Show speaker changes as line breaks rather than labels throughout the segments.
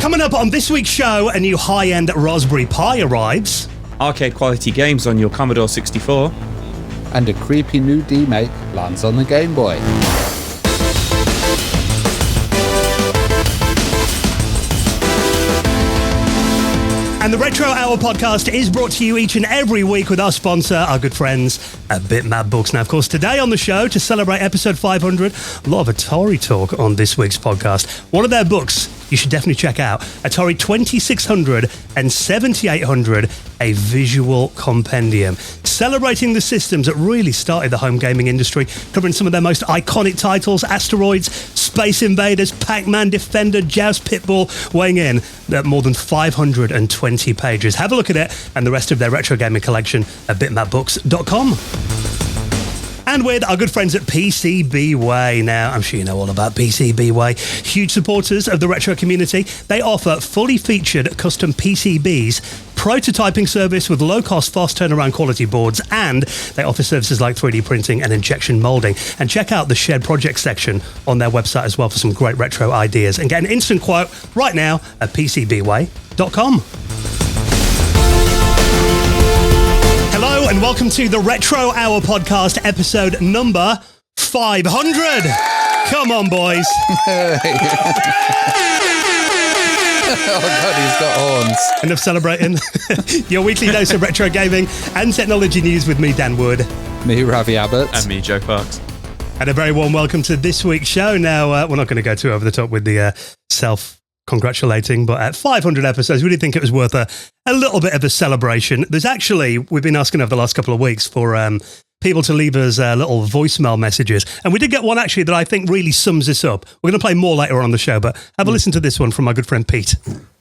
Coming up on this week's show, a new high-end Raspberry Pi arrives.
Arcade quality games on your Commodore 64.
And a creepy new demake lands on the Game Boy.
And the Retro Hour podcast is brought to you each and every week with our sponsor, our good friends at Bitmap Books. Now, of course, today on the show, to celebrate episode 500, a lot of Atari talk on this week's podcast. One of their books you should definitely check out, Atari 2600 and 7800, a visual compendium. Celebrating the systems that really started the home gaming industry, covering some of their most iconic titles, Asteroids, Space Invaders, Pac-Man, Defender, Joust, Pitbull, weighing in at more than 520 pages. Have a look at it and the rest of their retro gaming collection at bitmapbooks.com. And with our good friends at PCBWay. Now, I'm sure you know all about PCBWay. Huge supporters of the retro community. They offer fully featured custom PCBs, prototyping service with low-cost, fast turnaround quality boards, and they offer services like 3D printing and injection molding. And check out the shared project section on their website as well for some great retro ideas. And get an instant quote right now at PCBWay.com. Hello and welcome to the Retro Hour podcast, episode number 500. Come on, boys.
Oh God, he's got horns.
Enough celebrating. Your weekly dose of retro gaming and technology news with me, Dan Wood.
Me, Ravi Abbott.
And me, Joe Parks.
And a very warm welcome to this week's show. Now, we're not going to go too over the top with the self-congratulating, but at 500 episodes, we did think it was worth a little bit of a celebration. There's actually, we've been asking over the last couple of weeks for people to leave us little voicemail messages. And we did get one actually that I think really sums this up. We're going to play more later on the show, but have a listen to this one from my good friend Pete.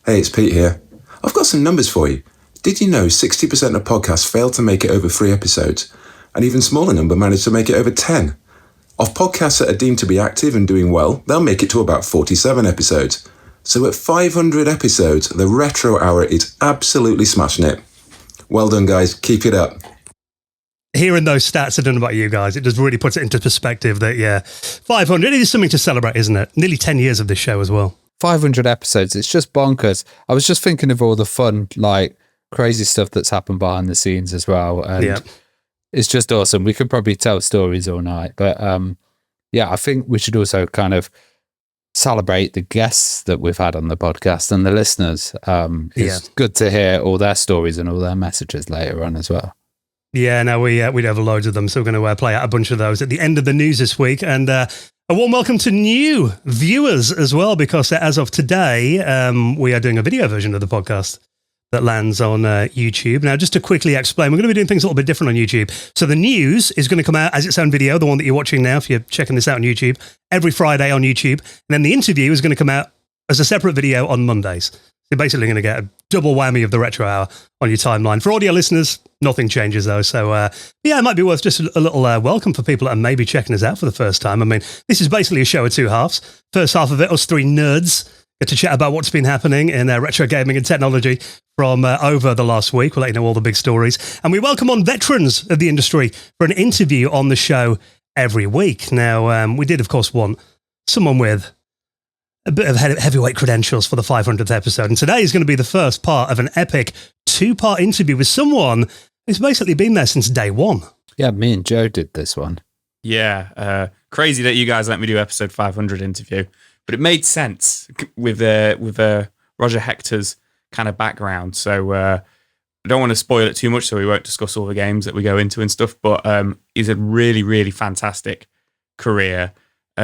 Hey, it's Pete here. I've got some numbers for you. Did you know 60% of podcasts fail to make it over 3 episodes? An even smaller number managed to make it over 10. Of podcasts that are deemed to be active and doing well, they'll make it to about 47 episodes. So at 500 episodes, the Retro Hour is absolutely smashing it. Well done, guys. Keep it up.
Hearing those stats, I don't know about you guys, it just really puts it into perspective that, 500 is something to celebrate, isn't it? Nearly 10 years of this show as well.
500 episodes. It's just bonkers. I was just thinking of all the fun, like, crazy stuff that's happened behind the scenes as well. And it's just awesome. We could probably tell stories all night. But, I think we should also kind of celebrate the guests that we've had on the podcast and the listeners. It's good to hear all their stories and all their messages later on as well.
Yeah, no, we'd have loads of them, so we're going to play out a bunch of those at the end of the news this week. And a warm welcome to new viewers as well, because as of today, we are doing a video version of the podcast that lands on YouTube. Now, just to quickly explain, we're going to be doing things a little bit different on YouTube. So the news is going to come out as its own video, the one that you're watching now, if you're checking this out on YouTube, every Friday on YouTube. And then the interview is going to come out as a separate video on Mondays. You're basically going to get a double whammy of the Retro Hour on your timeline. For audio listeners, nothing changes though. So, it might be worth just a little welcome for people that are maybe checking us out for the first time. I mean, this is basically a show of 2 halves. First half of it, us 3 nerds get to chat about what's been happening in retro gaming and technology from over the last week. We'll let you know all the big stories. And we welcome on veterans of the industry for an interview on the show every week. Now, we did, of course, want someone with a bit of heavyweight credentials for the 500th episode. And today is going to be the first part of an epic 2-part interview with someone who's basically been there since day one.
Yeah, me and Joe did this one.
Yeah, crazy that you guys let me do episode 500 interview. But it made sense with Roger Hector's kind of background. So I don't want to spoil it too much, so we won't discuss all the games that we go into and stuff. But he's a really, really fantastic career. He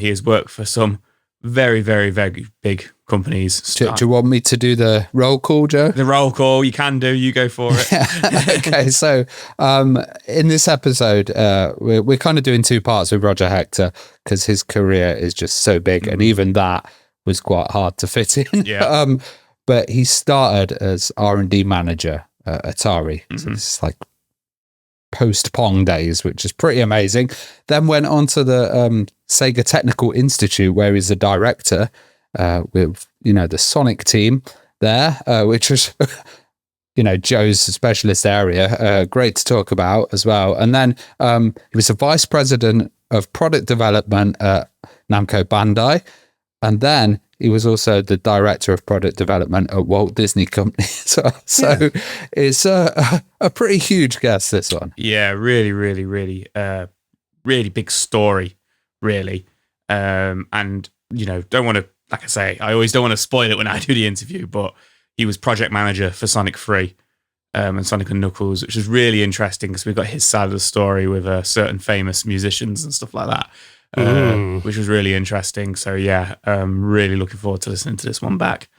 has worked for some very, very, very big companies.
Do you want me to do the roll call, Joe?
The roll call, you can do. You go for it.
Okay, so in this episode, we're kind of doing 2 parts with Roger Hector because his career is just so big, and even that was quite hard to fit in.
Yeah.
But he started as R&D manager at Atari. So this is like post-Pong days, which is pretty amazing. Then went on to the Sega Technical Institute, where he's a director with, the Sonic team there, which was, Joe's specialist area. Great to talk about as well. And then he was a vice president of product development at Namco Bandai. And then he was also the director of product development at Walt Disney Company. So it's a pretty huge guest, this one.
Yeah, really, really, really, really big story, really. And, don't want to, like I say, I always don't want to spoil it when I do the interview, but he was project manager for Sonic 3 and Sonic and Knuckles, which is really interesting because we've got his side of the story with certain famous musicians and stuff like that. Which was really interesting. So really looking forward to listening to this one back.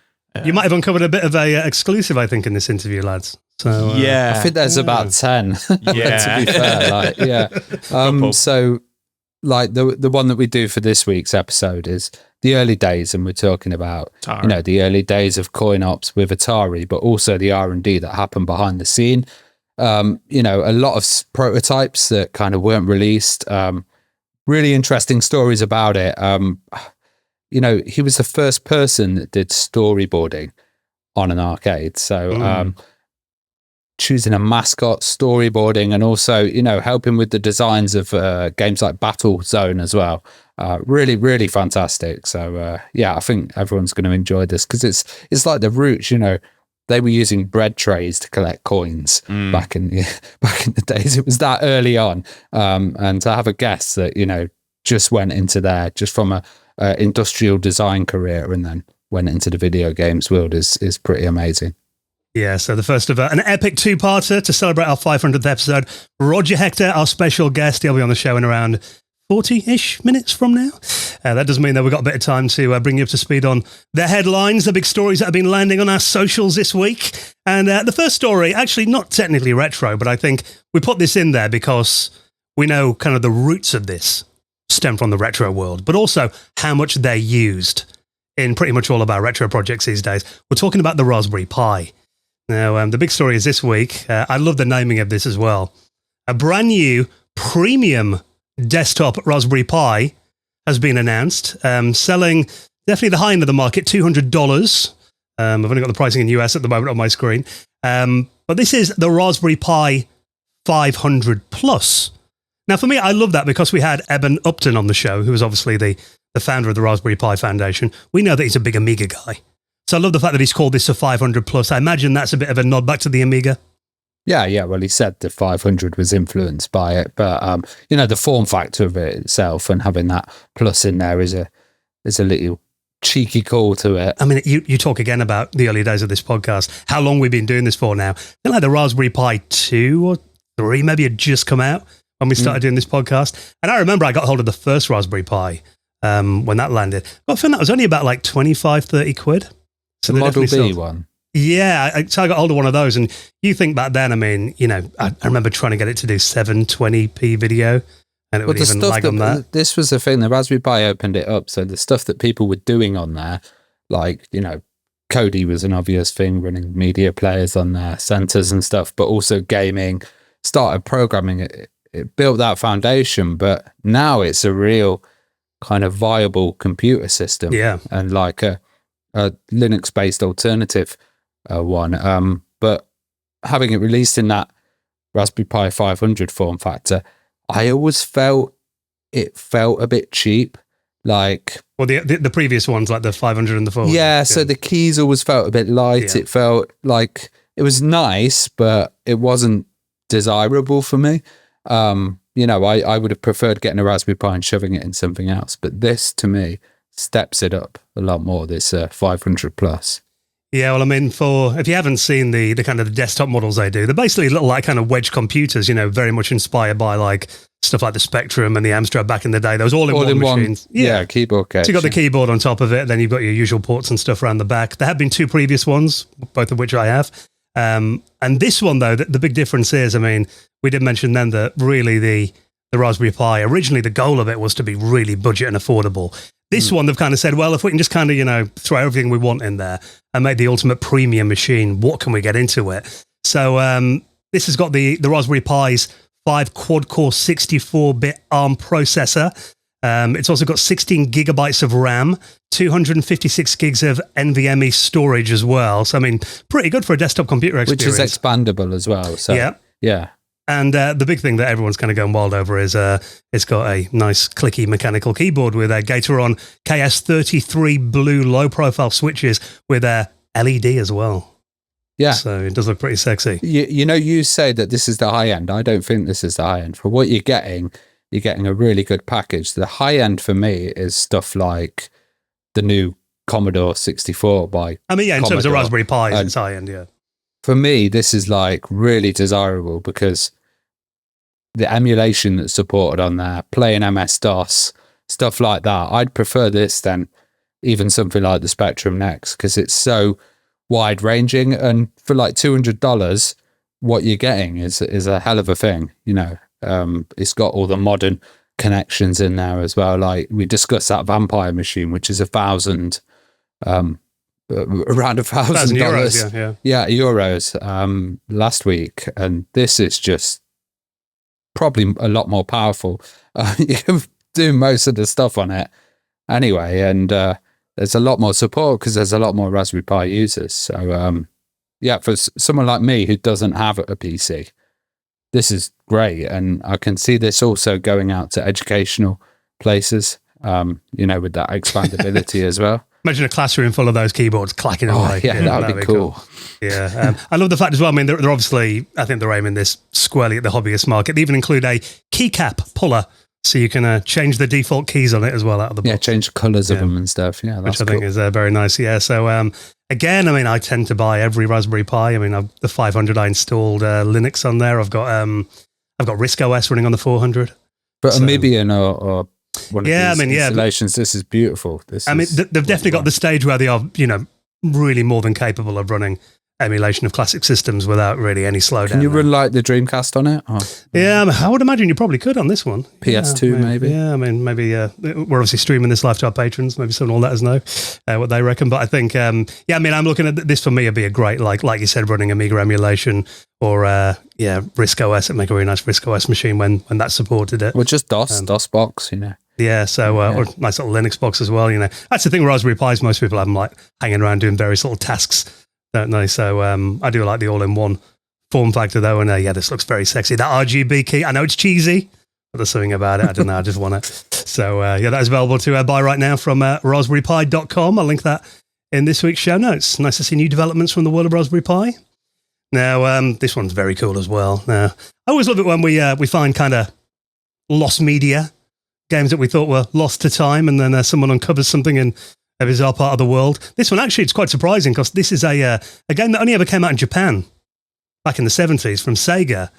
You might have uncovered a bit of a exclusive, I think, in this interview, lads. So
I think there's about 10.
Yeah,
to be fair, so like the one that we do for this week's episode is the early days, and we're talking about
Atari.
The early days of coin ops with Atari, but also the R&D that happened behind the scene. A lot of prototypes that kind of weren't released. Really interesting stories about it. He was the first person that did storyboarding on an arcade. So choosing a mascot, storyboarding, and also, helping with the designs of games like Battle Zone as well. Really, really fantastic. So, I think everyone's going to enjoy this because it's like the roots, they were using bread trays to collect coins back in the days. It was that early on. And to have a guest that, just went into there just from a industrial design career and then went into the video games world is pretty amazing.
Yeah, so the first of an epic two-parter to celebrate our 500th episode. Roger Hector, our special guest, he'll be on the show in around 40-ish minutes from now. That does mean that we've got a bit of time to bring you up to speed on the headlines, the big stories that have been landing on our socials this week. And the first story, actually not technically retro, but I think we put this in there because we know kind of the roots of this stem from the retro world, but also how much they're used in pretty much all of our retro projects these days. We're talking about the Raspberry Pi. Now, the big story is this week. I love the naming of this as well. A brand new premium desktop Raspberry Pi has been announced, selling definitely the high end of the market, $200. I've only got the pricing in US at the moment on my screen. But this is the Raspberry Pi 500 Plus. Now, for me, I love that because we had Eben Upton on the show, who was obviously the founder of the Raspberry Pi Foundation. We know that he's a big Amiga guy. So I love the fact that he's called this a 500 Plus. I imagine that's a bit of a nod back to the Amiga.
Yeah. Well, he said the 500 was influenced by it, but the form factor of it itself and having that plus in there is a little cheeky call to it.
I mean, you talk again about the early days of this podcast. How long we've been doing this for now? I feel like the Raspberry Pi 2 or 3 maybe had just come out when we started doing this podcast. And I remember I got hold of the first Raspberry Pi when that landed. But I think that was only about like 25, 30 quid. So
the Model B one.
Yeah, so I got hold of one of those, and you think back then, I mean, I remember trying to get it to do 720p video, and it would even lag on that.
This was the thing, the Raspberry Pi opened it up, so the stuff that people were doing on there, like, Kodi was an obvious thing, running media players on their centers and stuff, but also gaming, started programming it. It built that foundation, but now it's a real kind of viable computer system.
Yeah.
And like a Linux-based alternative one. But having it released in that Raspberry Pi 500 form factor, I always felt it felt a bit cheap. Like,
well, the previous ones, like the 500 and the 400.
Yeah, so the keys always felt a bit light. Yeah. It felt like it was nice, but it wasn't desirable for me. I would have preferred getting a Raspberry Pi and shoving it in something else. But this, to me, steps it up a lot more, this 500 Plus.
Yeah, well, I mean, if you haven't seen the kind of the desktop models they do, they're basically little like kind of wedge computers, very much inspired by like stuff like the Spectrum and the Amstrad back in the day. Those all-in-one machines.
Yeah, keyboard connection.
So you've got the keyboard on top of it, then you've got your usual ports and stuff around the back. There have been 2 previous ones, both of which I have. And this one, though, the big difference is, I mean, we did mention then that really the Raspberry Pi, originally the goal of it was to be really budget and affordable. This one, they've kind of said, well, if we can just kind of, throw everything we want in there and make the ultimate premium machine, what can we get into it? So this has got the Raspberry Pi's 5 quad-core 64-bit ARM processor. It's also got 16 gigabytes of RAM, 256 gigs of NVMe storage as well. So, I mean, pretty good for a desktop computer experience.
Which is expandable as well. So,
yeah. And the big thing that everyone's kind of going wild over is it's got a nice clicky mechanical keyboard with a Gatoron KS33 blue low-profile switches with a LED as well.
Yeah.
So it does look pretty sexy.
You say that this is the high end. I don't think this is the high end. For what you're getting a really good package. The high end for me is stuff like the new Commodore 64 by
in
Commodore.
terms of Raspberry Pis, it's high end, yeah.
For me, this is like really desirable because the emulation that's supported on there, playing MS-DOS, stuff like that, I'd prefer this than even something like the Spectrum Next because it's so wide-ranging. And for like $200, what you're getting is a hell of a thing, you know. It's got all the modern connections in there as well. Like we discussed that Vampire machine, which is around $1,000. Yeah, euros last week, and this is just probably a lot more powerful. You can do most of the stuff on it anyway, and there's a lot more support because there's a lot more Raspberry Pi users. So for someone like me who doesn't have a PC, this is great, and I can see this also going out to educational places, with that expandability as well.
Imagine a classroom full of those keyboards clacking away.
Yeah, that would be cool.
Yeah. I love the fact as well, I mean, they're obviously, I think they're aiming this squarely at the hobbyist market. They even include a keycap puller, so you can change the default keys on it as well out of the box.
Yeah, change the colours of them and stuff. Yeah, that's
which I think is very nice. Yeah, so again, I mean, I tend to buy every Raspberry Pi. I mean, the 500, I installed Linux on there. I've got RISC OS running on the 400.
But Amibian or one of these installations, this is beautiful.
They've definitely got the stage where they are, really more than capable of running emulation of classic systems without really any slowdown.
Can you run like the Dreamcast on it?
Yeah, I would imagine you probably could on this one.
PS2 maybe.
Yeah, I mean, maybe we're obviously streaming this live to our patrons. Maybe someone will let us know what they reckon. But I think, I'm looking at this for me. It'd be a great, like you said, running Amiga emulation or RISC OS. It'd make a really nice RISC OS machine when that supported it.
Well, just DOS box,
Yeah, so or nice little Linux box as well. That's the thing with Raspberry Pis. Most people have them like hanging around doing various little tasks, don't they? So I do like the all-in-one form factor though, and this looks very sexy. That RGB key, I know it's cheesy, but there's something about it. I don't know, I just want it. So that is available to buy right now from raspberrypi.com. I'll link that in this week's show notes. Nice to see new developments from the world of Raspberry Pi. Now, this one's very cool as well. Now, I always love it when we find kind of lost media, games that we thought were lost to time, and then someone uncovers something in a bizarre part of the world. This one, actually, it's quite surprising because this is a game that only ever came out in Japan back in the 70s from Sega,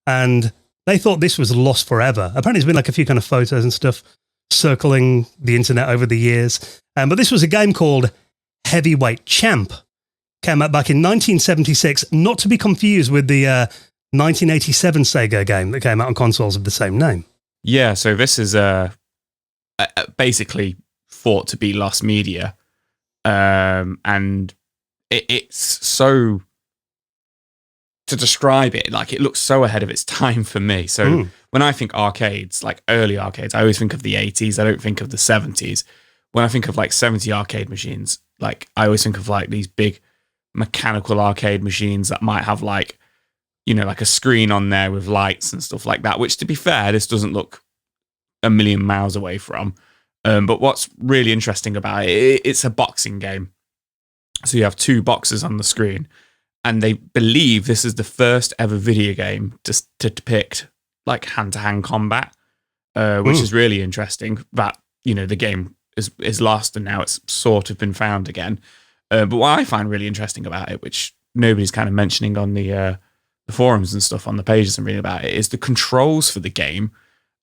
and they thought this was lost forever. Apparently, there's been like a few kind of photos and stuff circling the internet over the years. But this was a game called Heavyweight Champ. Came out back in 1976, not to be confused with the 1987 Sega game that came out on consoles of the same name.
Yeah, so this is basically thought to be lost media, and it's so, to describe it, like it looks so ahead of its time for me. So when I think arcades, like early arcades, I always think of the 80s. I don't think of the 70s. When I think of like 70 arcade machines, like I always think of like these big mechanical arcade machines that might have like, like a screen on there with lights and stuff like that, which, to be fair, this doesn't look a million miles away from. But what's really interesting about it, it's a boxing game. So you have two boxers on the screen, and they believe this is the first ever video game to depict like hand-to-hand combat, which is really interesting. That, the game is lost and now it's sort of been found again. But what I find really interesting about it, which nobody's kind of mentioning on the forums and stuff on the pages and reading about it, is the controls for the game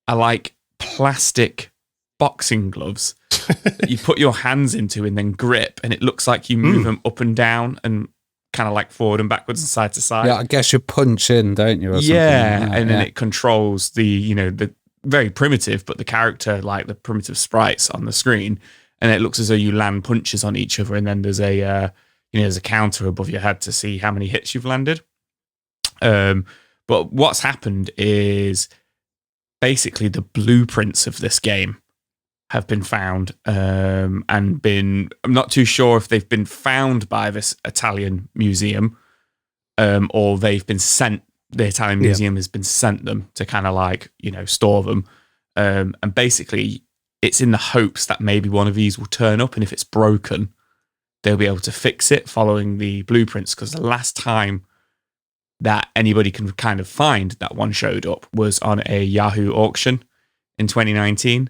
are like plastic boxing gloves that you put your hands into and then grip, and it looks like you move them up and down and kind of like forward and backwards and side to side.
Yeah, I guess you punch in, don't you? Or
yeah, and then it controls the very primitive, but the character, like the primitive sprites on the screen, and it looks as though you land punches on each other, and then there's a there's a counter above your head to see how many hits you've landed. But what's happened is basically the blueprints of this game have been found, and I'm not too sure if they've been found by this Italian museum, or they've been sent the Italian Museum has been sent them to kind of like, store them. And basically, it's in the hopes that maybe one of these will turn up, and if it's broken, they'll be able to fix it following the blueprints. Because the last time that anybody can kind of find that one showed up was on a Yahoo auction in 2019.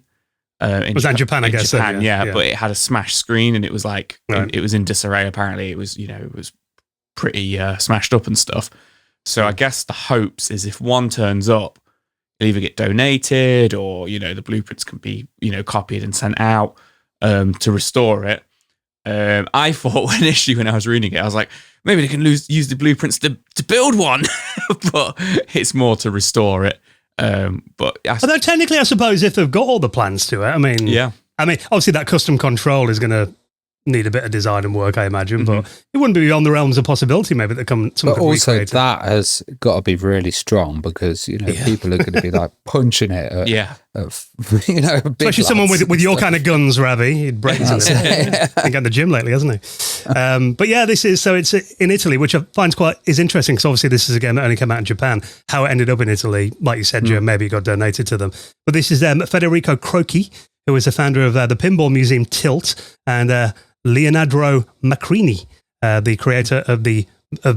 Was that in Japan, I guess?
Japan, yeah, but it had a smashed screen, and it was like, it was in disarray, apparently. It was, it was pretty smashed up and stuff. So I guess the hopes is if one turns up, it'll either get donated or, the blueprints can be, copied and sent out to restore it. I thought initially when I was reading it, I was like, maybe they can use the blueprints to build one, but it's more to restore it. But
although technically, I suppose if they've got all the plans to it, I mean, obviously that custom control is going to need a bit of design and work, I imagine, but it wouldn't be beyond the realms of possibility. Maybe that come.
But also that has got to be really strong because people are going to be like punching it. At,
especially someone with your kind of guns, Ravi. He'd break into it. He's been in the gym lately, hasn't he? But yeah, this is it's in Italy, which I find is interesting because obviously this is a game that only came out in Japan. How it ended up in Italy, like you said, Joe, maybe it got donated to them. But this is Federico Croci, who is the founder of the Pinball Museum Tilt, and Leonardo Macrini, the creator of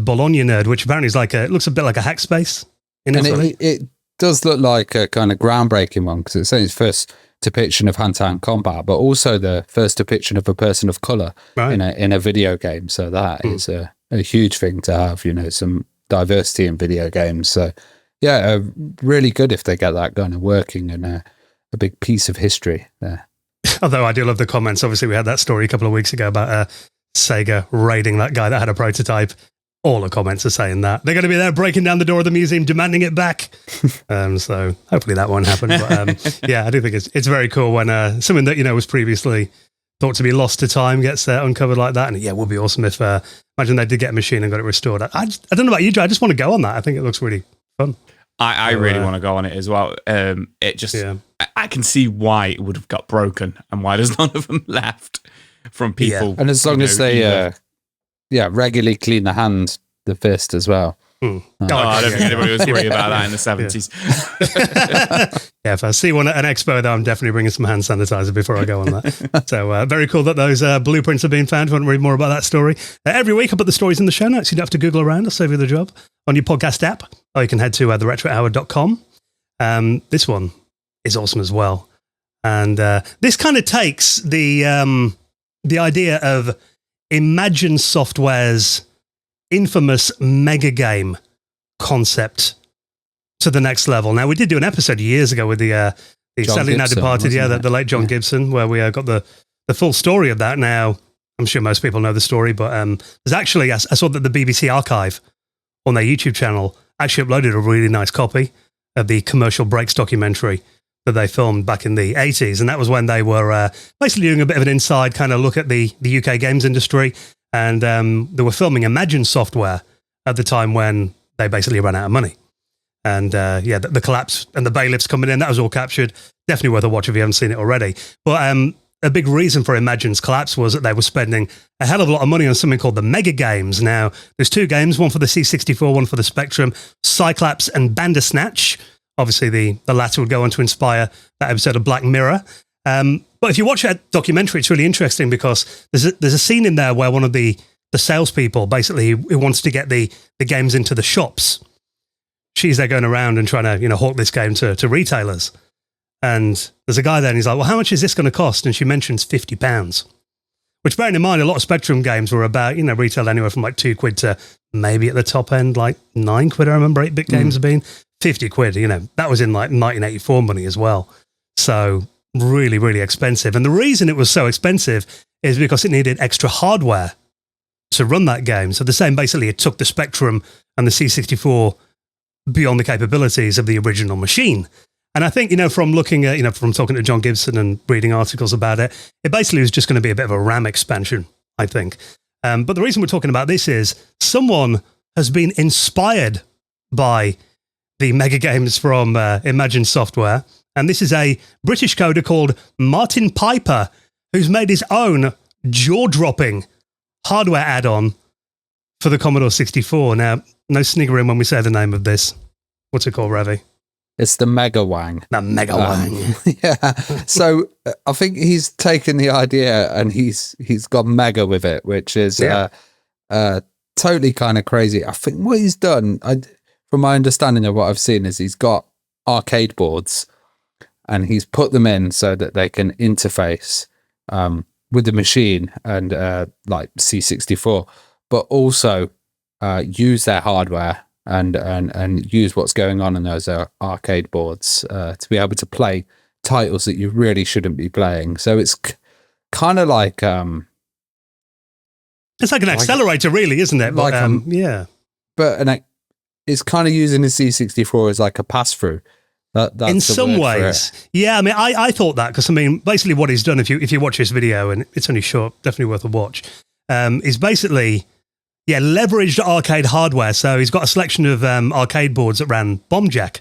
Bologna Nerd, which apparently is it looks a bit like a hack space in Italy.
It does look like a kind of groundbreaking one because it's its first depiction of hand-to-hand combat, but also the first depiction of a person of color in a video game. So that is a huge thing to have, some diversity in video games. So yeah, really good if they get that kind of working and a big piece of history there.
Although I do love the comments. Obviously, we had that story a couple of weeks ago about Sega raiding that guy that had a prototype. All the comments are saying that. They're going to be there breaking down the door of the museum, demanding it back. So hopefully that won't happen. But yeah, I do think it's very cool when something that, was previously thought to be lost to time gets uncovered like that. And yeah, it would be awesome if, imagine they did get a machine and got it restored. I don't know about you, Joe. I just want to go on that. I think it looks really fun.
I really want to go on it as well. It just, I can see why it would have got broken and why there's none of them left from people.
And as long as they, regularly clean the fist as well.
I don't think anybody was worried about that in the 70s.
Yeah, if I see an expo, though, I'm definitely bringing some hand sanitizer before I go on that. So very cool that those blueprints have been found. If you want to read more about that story, every week I put the stories in the show notes. You don't have to Google around. I'll save you the job on your podcast app, or you can head to theretrohour.com. This one is awesome as well. And this kind of takes the idea of Imagine Software's infamous mega game concept to the next level. Now, we did do an episode years ago with the sadly now departed, the late John Gibson, where we got the full story of that. Now, I'm sure most people know the story, but there's actually, I saw that the BBC Archive on their YouTube channel actually uploaded a really nice copy of the Commercial Breaks documentary that they filmed back in the 80s. And that was when they were basically doing a bit of an inside kind of look at the UK games industry. And they were filming Imagine Software at the time when they basically ran out of money. And the collapse and the bailiffs coming in, that was all captured. Definitely worth a watch if you haven't seen it already. But a big reason for Imagine's collapse was that they were spending a hell of a lot of money on something called the Mega Games. Now, there's two games, one for the C64, one for the Spectrum, Cyclops and Bandersnatch. Obviously, the latter would go on to inspire that episode of Black Mirror. But if you watch that documentary, it's really interesting because there's a scene in there where one of the salespeople, basically, who wants to get the games into the shops, she's there going around and trying to hawk this game to retailers. And there's a guy there and he's like, well, how much is this going to cost? And she mentions £50. Which, bearing in mind, a lot of Spectrum games were about, retailed anywhere from like £2 to maybe at the top end, like £9, I remember 8-bit games have been. £50, that was in like 1984 money as well. So really, really expensive. And the reason it was so expensive is because it needed extra hardware to run that game. So the same, basically, it took the Spectrum and the C64 beyond the capabilities of the original machine. And I think, from looking at, from talking to John Gibson and reading articles about it, it basically was just going to be a bit of a RAM expansion, I think. But the reason we're talking about this is someone has been inspired by the mega games from Imagine Software. And this is a British coder called Martin Piper, who's made his own jaw-dropping hardware add-on for the Commodore 64. Now, no sniggering when we say the name of this. What's it called, Ravi?
It's the MegaWANG.
The MegaWANG.
Yeah. So I think he's taken the idea and he's gone mega with it, which is totally kind of crazy. I think what he's done, from my understanding of what I've seen, is he's got arcade boards and he's put them in so that they can interface with the machine and like C64, but also use their hardware and use what's going on in those arcade boards to be able to play titles that you really shouldn't be playing. So it's kind of like
it's like an accelerator, really, isn't it? But, yeah.
But it's kind of using the C64 as like a pass through. That's
in some ways, yeah. I mean, I thought that because I mean, basically, what he's done, if you watch this video, and it's only short, definitely worth a watch, is basically. Yeah, leveraged arcade hardware. So he's got a selection of arcade boards that ran Bomb Jack.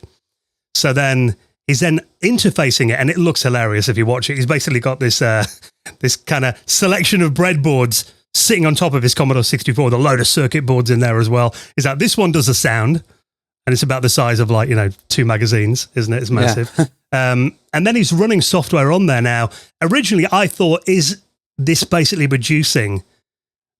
So then he's then interfacing it, and it looks hilarious if you watch it. He's basically got this this kind of selection of breadboards sitting on top of his Commodore 64 with a load of circuit boards in there as well. Is that this one does a sound, and it's about the size of 2 magazines, isn't it? It's massive. Yeah. And then he's running software on there now. Originally, I thought, is this basically reducing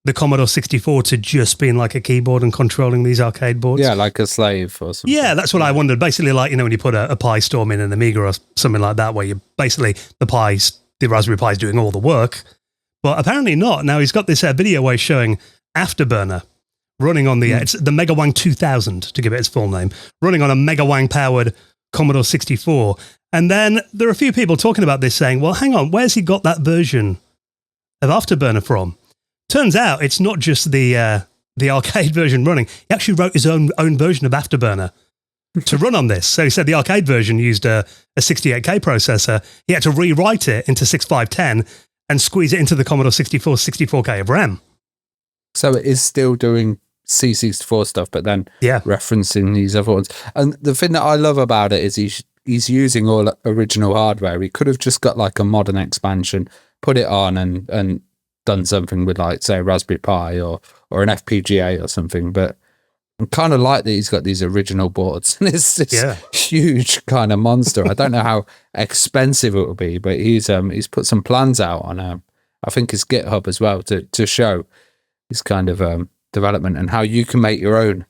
the Commodore 64 to just being like a keyboard and controlling these arcade boards?
Yeah, like a slave or something.
Yeah, that's what I wondered. Basically, when you put a Pi Storm in an Amiga or something like that, where you basically the Raspberry Pi is doing all the work. But apparently not. Now he's got this video where he's showing Afterburner running on it's the MegaWANG 2000 to give it its full name, running on a MegaWANG powered Commodore 64. And then there are a few people talking about this saying, well, hang on, where's he got that version of Afterburner from? Turns out it's not just the arcade version running. He actually wrote his own version of Afterburner to run on this. So he said the arcade version used a 68K processor. He had to rewrite it into 6510 and squeeze it into the Commodore 64 64K of RAM.
So it is still doing C64 stuff, but then referencing these other ones. And the thing that I love about it is he's using all original hardware. He could have just got like a modern expansion, put it on and done something with say a Raspberry Pi or an FPGA or something, but I kind of like that he's got these original boards and it's this huge kind of monster. I don't know how expensive it will be, but he's put some plans out on I think his GitHub as well to show his kind of development and how you can make your own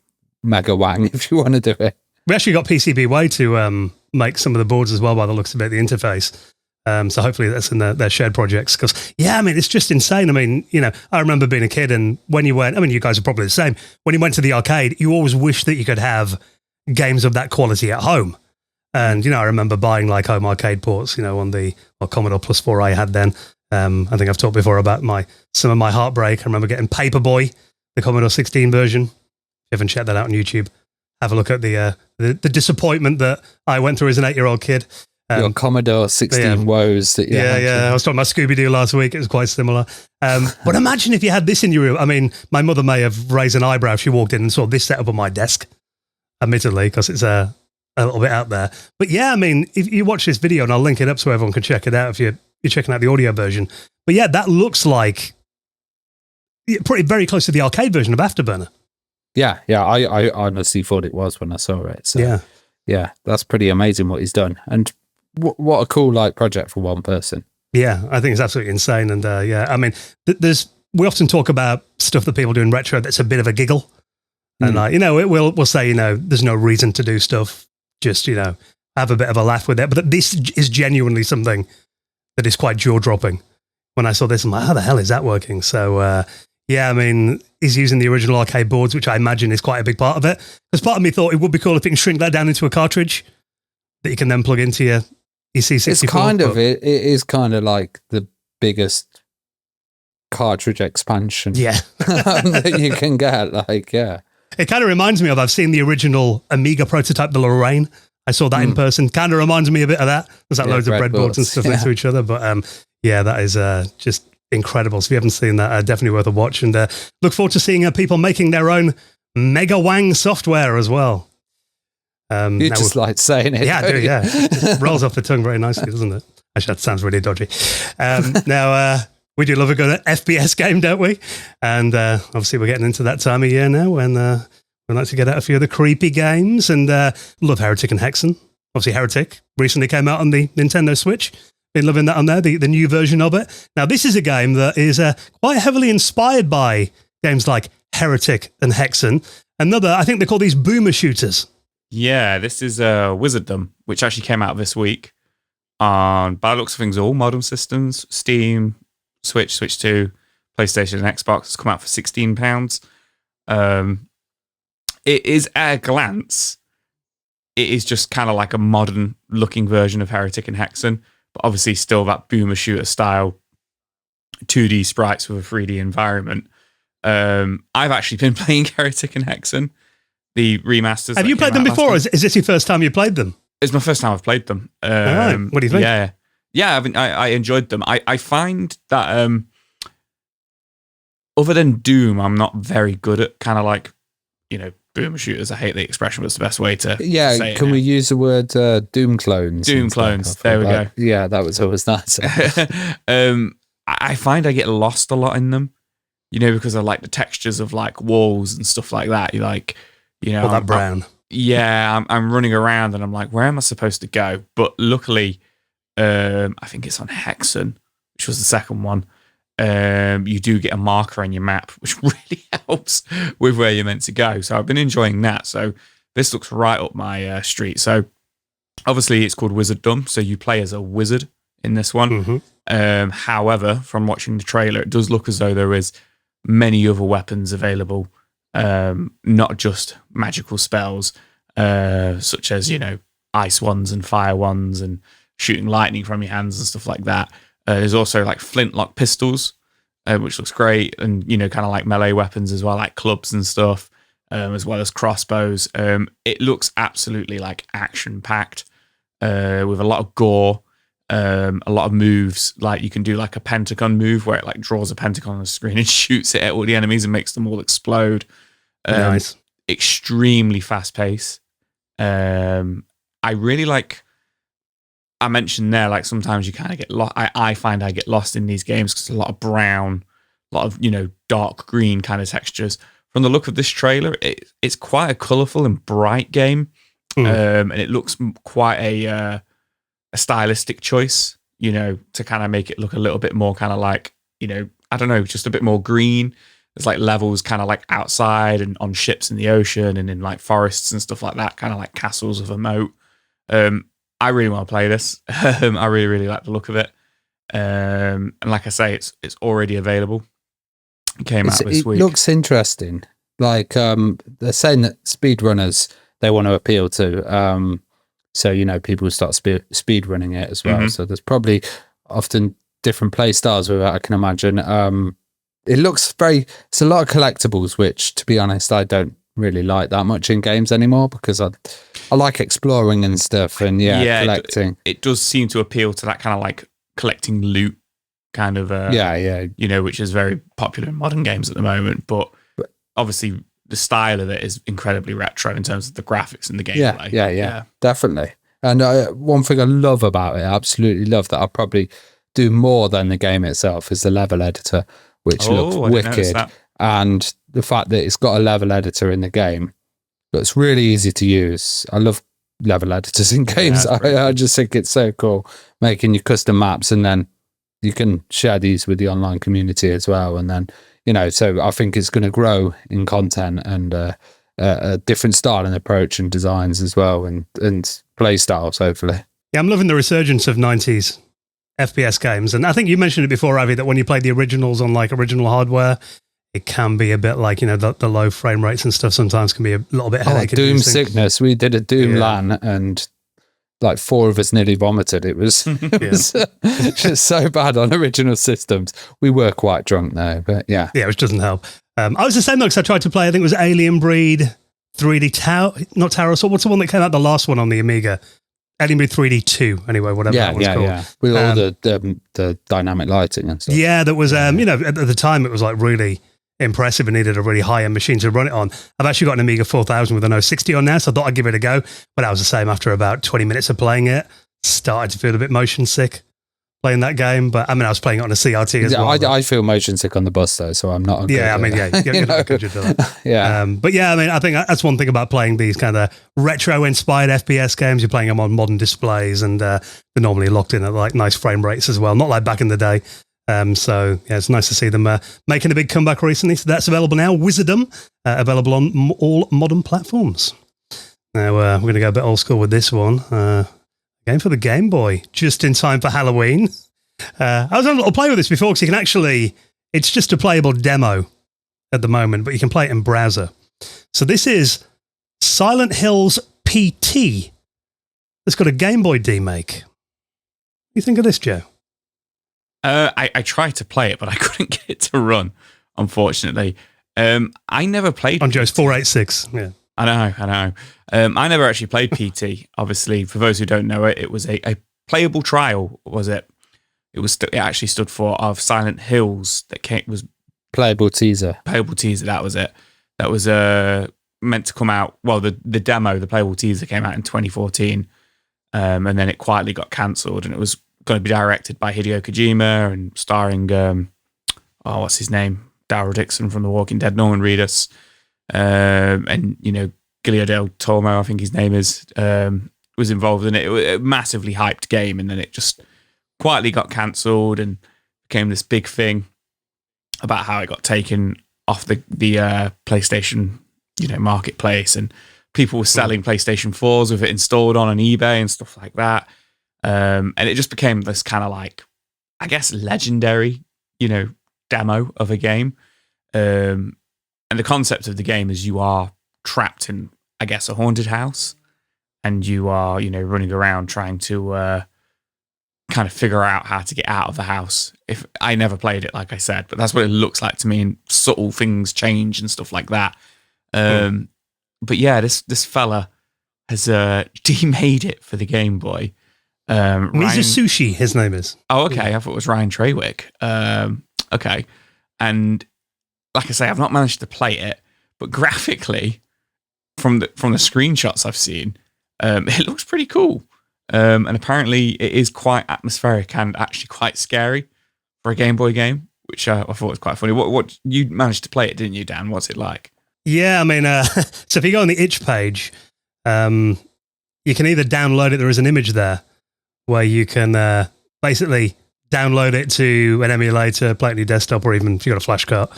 MegaWANG if you want to do it.
We actually got PCBWay to make some of the boards as well by the looks of it, the interface. So hopefully that's in their shared projects. Because, it's just insane. I mean, I remember being a kid and when you went, you guys are probably the same. When you went to the arcade, you always wished that you could have games of that quality at home. And, I remember buying home arcade ports, on the Commodore Plus 4 I had then. I think I've talked before about some of my heartbreak. I remember getting Paperboy, the Commodore 16 version. If you haven't checked that out on YouTube, have a look at the disappointment that I went through as an 8-year-old kid.
Your Commodore 16 woes that you had.
I was talking about Scooby-Doo last week. It was quite similar. But imagine if you had this in your room. I mean, my mother may have raised an eyebrow if she walked in and saw this set up on my desk, admittedly, because it's a little bit out there. But if you watch this video, and I'll link it up so everyone can check it out if you're checking out the audio version. But yeah, that looks like pretty very close to the arcade version of Afterburner.
Yeah, I honestly thought it was when I saw it. So yeah, that's pretty amazing what he's done. And what a cool project for one person.
Yeah, I think it's absolutely insane. And we often talk about stuff that people do in retro that's a bit of a giggle. And we'll say, there's no reason to do stuff, just, have a bit of a laugh with it. But this is genuinely something that is quite jaw-dropping. When I saw this, I'm like, how the hell is that working? So, he's using the original arcade boards, which I imagine is quite a big part of it. Because part of me thought it would be cool if you can shrink that down into a cartridge that you can then plug into your C64.
It's kind of it is kind of like the biggest cartridge expansion that you can get.
It kind of reminds me of, I've seen the original Amiga prototype, the Lorraine. I saw that in person. Kind of reminds me a bit of that. There's loads of breadboards and stuff next to each other. But that is just incredible. So if you haven't seen that, definitely worth a watch. And look forward to seeing people making their own MegaWANG software as well.
You just like saying it.
Yeah, I do, yeah. It rolls off the tongue very nicely, doesn't it? Actually, that sounds really dodgy. Now, We do love a good FPS game, don't we? And obviously we're getting into that time of year now when we like to get out a few of the creepy games, and love Heretic and Hexen. Obviously Heretic recently came out on the Nintendo Switch. Been loving that on there, the new version of it. Now this is a game that is quite heavily inspired by games like Heretic and Hexen. Another, I think they call these boomer shooters.
Yeah, this is Wizardum, which actually came out this week on, by the looks of things, all modern systems, Steam, Switch, Switch 2, PlayStation and Xbox. It's come out for £16. It is, at a glance, it is just kind of like a modern looking version of Heretic and Hexen, but obviously still that boomer shooter style 2D sprites with a 3D environment. I've actually been playing Heretic and Hexen, the remasters.
Have you played them before? Is this your first time you played them?
It's my first time I've played them.
All right. What do you think?
Yeah, I enjoyed them. I find that other than Doom, I'm not very good at kind of like, boomer shooters. I hate the expression, but it's the best way to say it.
Can we use the word Doom clones?
Doom clones. There we go.
Yeah, that was always nice.
I find I get lost a lot in them, because I like the textures of like walls and stuff like that. You like,
all that brown.
I'm running around and I'm like, where am I supposed to go? But luckily, I think it's on Hexen, which was the second one. You do get a marker on your map, which really helps with where you're meant to go. So I've been enjoying that. So this looks right up my street. So obviously it's called Wizardum. So you play as a wizard in this one. Mm-hmm. However, from watching the trailer, it does look as though there is many other weapons available, not just magical spells, such as, ice ones and fire ones and shooting lightning from your hands and stuff like that. There's also like flintlock pistols, which looks great, and kind of like melee weapons as well, like clubs and stuff, as well as crossbows. It looks absolutely like action packed, with a lot of gore, a lot of moves. Like you can do like a pentagon move where it like draws a pentagon on the screen and shoots it at all the enemies and makes them all explode.
Nice,
extremely fast pace. I really like. I mentioned there, like sometimes you kind of get lost. I find I get lost in these games because a lot of brown, a lot of dark green kind of textures. From the look of this trailer, it's quite a colourful and bright game, and it looks quite a stylistic choice. To kind of make it look a little bit more kind of like I don't know, just a bit more green. There's like levels kind of like outside and on ships in the ocean and in like forests and stuff like that, kind of like castles of a moat. I really want to play this. I really, really like the look of it. And like I say, it's already available. It came out this week.
It looks interesting. Like they're saying that speedrunners they want to appeal to. So people start speed running it as well. Mm-hmm. So there's probably often different play styles with it, I can imagine. It looks it's a lot of collectibles, which to be honest, I don't really like that much in games anymore because I like exploring and stuff and collecting.
It does seem to appeal to that kind of like collecting loot kind of which is very popular in modern games at the moment, but obviously the style of it is incredibly retro in terms of the graphics and the gameplay.
Yeah, definitely. And one thing I love about it, I absolutely love that I'll probably do more than the game itself, is the level editor, which looks wicked. And the fact that it's got a level editor in the game, it's really easy to use. I love level editors in games. I just think it's so cool, making your custom maps, and then you can share these with the online community as well. And then, so I think it's going to grow in content and a different style and approach and designs as well, and play styles, hopefully.
Yeah, I'm loving the resurgence of 90s FPS games. And I think you mentioned it before, Avi, that when you play the originals on like original hardware, it can be a bit like, the low frame rates and stuff sometimes can be a little bit headache.
Doom sickness. We did a Doom LAN and like 4 of us nearly vomited. It was just so bad on original systems. We were quite drunk though, but yeah.
Yeah, which doesn't help. I was the same though, because I tried to play, I think it was Alien Breed 3D Tower, not Tower Assault. What's the one that came out, the last one on the Amiga? Alien Breed 3D 2, anyway, whatever that one's called. Yeah.
With all the dynamic lighting and stuff.
Yeah, that was, at the time it was like really impressive and needed a really high-end machine to run it on. I've actually got an Amiga 4000 with an 060 on now, so I thought I'd give it a go. But I was the same after about 20 minutes of playing it. Started to feel a bit motion sick. playing that game. But I mean, I was playing it on a CRT as well.
I feel motion sick on the bus though, so I'm not.
You're not good to that.
Yeah.
But yeah, I mean, I think that's one thing about playing these kind of retro-inspired FPS games. You're playing them on modern displays, and they're normally locked in at like nice frame rates as well. Not like back in the day. So yeah, it's nice to see them making a big comeback recently. So that's available now. Wizardum, available on all modern platforms. Now we're going to go a bit old school with this one. Game for the Game Boy, just in time for Halloween. I was having a little play with this before because you can actually, it's just a playable demo at the moment, but you can play it in browser. So this is Silent Hills P.T. It's got a Game Boy demake. What do you think of this, Joe?
I tried to play it, but I couldn't get it to run, unfortunately. I never played
on Joe's 486. Yeah,
I know. I never actually played PT. Obviously, for those who don't know it, it was a playable trial. Was it? It actually stood for of Silent Hills. Was
playable teaser.
Playable teaser. That was it. That was meant to come out. Well, the demo, the playable teaser, came out in 2014, and then it quietly got cancelled, and it was going to be directed by Hideo Kojima and starring what's his name, Daryl Dixon from The Walking Dead, Norman Reedus, and Guillermo del Toro, I think his name is, was involved in it. It was a massively hyped game, and then it just quietly got cancelled and became this big thing about how it got taken off the PlayStation marketplace, and people were selling PlayStation 4s with it installed on eBay and stuff like that. And it just became this kind of like, I guess, legendary, demo of a game. And the concept of the game is you are trapped in, I guess, a haunted house, and you are, running around trying to kind of figure out how to get out of the house. If I never played it, like I said, but that's what it looks like to me, and subtle things change and stuff like that. But yeah, this fella has demade it for the Game Boy.
Mizusushi, his name is.
Oh, okay. I thought it was Ryan Trawick. Okay. And like I say, I've not managed to play it, but graphically, from the screenshots I've seen, it looks pretty cool. And apparently it is quite atmospheric and actually quite scary for a Game Boy game, which I thought was quite funny. What you managed to play it, didn't you, Dan? What's it like?
Yeah, I mean, so if you go on the itch page, you can either download it. There is an image there where you can basically download it to an emulator, play it on your desktop, or even if you've got a flash card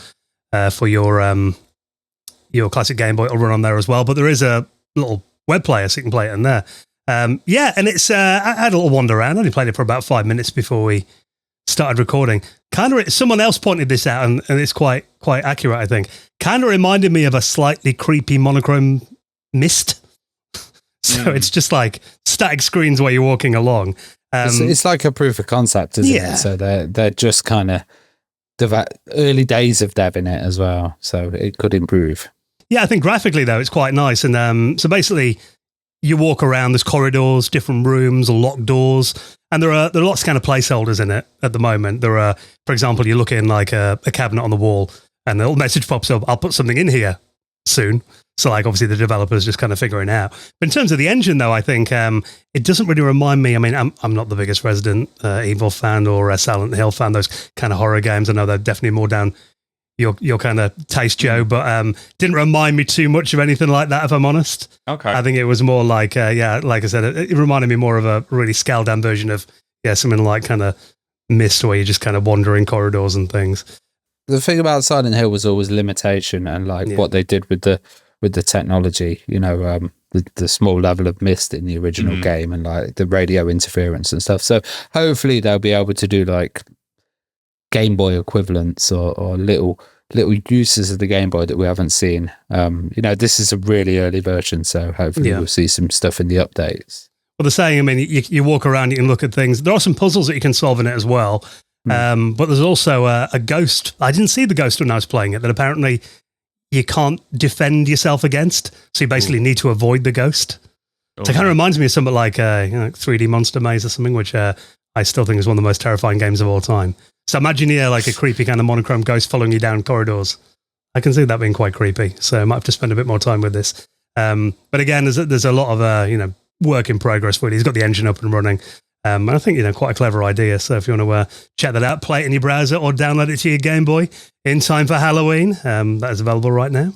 for your classic Game Boy, it'll run on there as well. But there is a little web player, so you can play it in there. Yeah, and it's I had a little wander around. I only played it for about 5 minutes before we started recording. Someone else pointed this out, and it's quite accurate, I think. Kind of reminded me of a slightly creepy monochrome mist. So it's just like static screens while you're walking along.
It's like a proof of concept, isn't it? So they're just kind of early days of dev in it as well. So it could improve.
Yeah, I think graphically though, it's quite nice. And so basically, you walk around. There's corridors, different rooms, locked doors, and there are lots of kind of placeholders in it at the moment. There are, for example, you look in like a cabinet on the wall, and a little message pops up. I'll put something in here soon. So like obviously the developers just kind of figuring it out. But in terms of the engine though, I think it doesn't really remind me. I mean, I'm not the biggest Resident Evil fan or a Silent Hill fan, those kind of horror games. I know they're definitely more down your kind of taste, Joe, but didn't remind me too much of anything like that, if I'm honest.
Okay.
I think it was more like, like I said, it reminded me more of a really scaled down version of, something like kind of Myst, where you're just kind of wandering corridors and things.
The thing about Silent Hill was always limitation and what they did with the technology, the small level of mist in the original game and like the radio interference and stuff. So hopefully they'll be able to do like Game Boy equivalents or little uses of the Game Boy that we haven't seen. This is a really early version, so hopefully we'll see some stuff in the updates. Well,
they're saying, I mean, you walk around, you can look at things. There are some puzzles that you can solve in it as well. But there's also a ghost. I didn't see the ghost when I was playing it, that apparently you can't defend yourself against. So you basically need to avoid the ghost. So it kind of reminds me of something like 3D Monster Maze or something, which I still think is one of the most terrifying games of all time. So imagine like a creepy kind of monochrome ghost following you down corridors. I can see that being quite creepy. So I might have to spend a bit more time with this. But again, there's a lot of work in progress. Really, he's got the engine up and running. And I think, quite a clever idea. So if you want to check that out, play it in your browser or download it to your Game Boy in time for Halloween, that is available right now.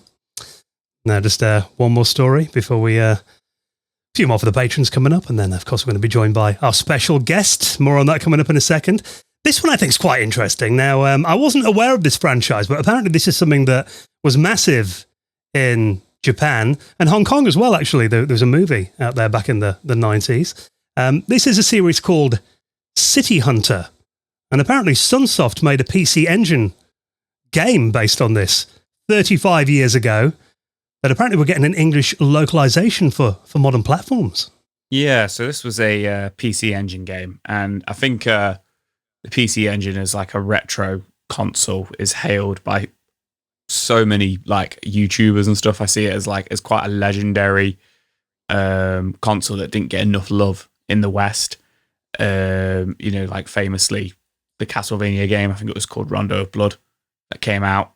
Now, just one more story before we... a few more for the patrons coming up. And then, of course, we're going to be joined by our special guest. More on that coming up in a second. This one I think is quite interesting. Now, I wasn't aware of this franchise, but apparently this is something that was massive in Japan and Hong Kong as well, actually. There was a movie out there back in the 90s. This is a series called City Hunter. And apparently Sunsoft made a PC Engine game based on this 35 years ago that apparently we're getting an English localization for modern platforms.
Yeah, so this was a PC Engine game. And I think the PC Engine as like a retro console is hailed by so many like YouTubers and stuff. I see it as quite a legendary console that didn't get enough love in the West. Like famously the Castlevania game, I think it was called Rondo of Blood, that came out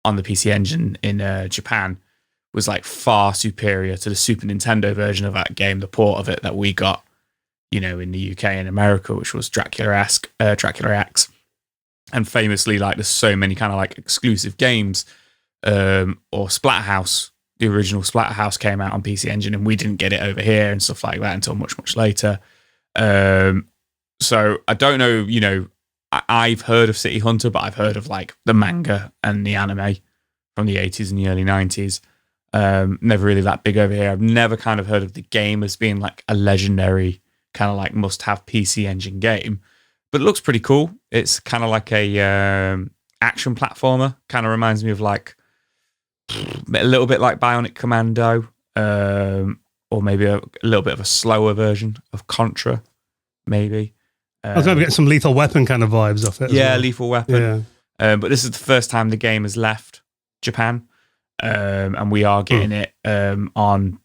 on the PC Engine in Japan, was like far superior to the Super Nintendo version of that game, the port of it that we got, in the UK and America, which was Dracula X. And famously, like, there's so many kind of like exclusive games, or Splatterhouse. The original Splatterhouse came out on PC Engine, and we didn't get it over here and stuff like that until much, much later. So I don't know, I've heard of City Hunter, but I've heard of like the manga and the anime from the 80s and the early 90s. Never really that big over here. I've never kind of heard of the game as being like a legendary kind of like must-have PC Engine game, but it looks pretty cool. It's kind of like a action platformer. Kind of reminds me of like a little bit like Bionic Commando, or maybe a little bit of a slower version of Contra, maybe.
I was going to get some Lethal Weapon kind of vibes off it.
Yeah,
well.
Lethal Weapon.
Yeah.
But this is the first time the game has left Japan. And we are getting it on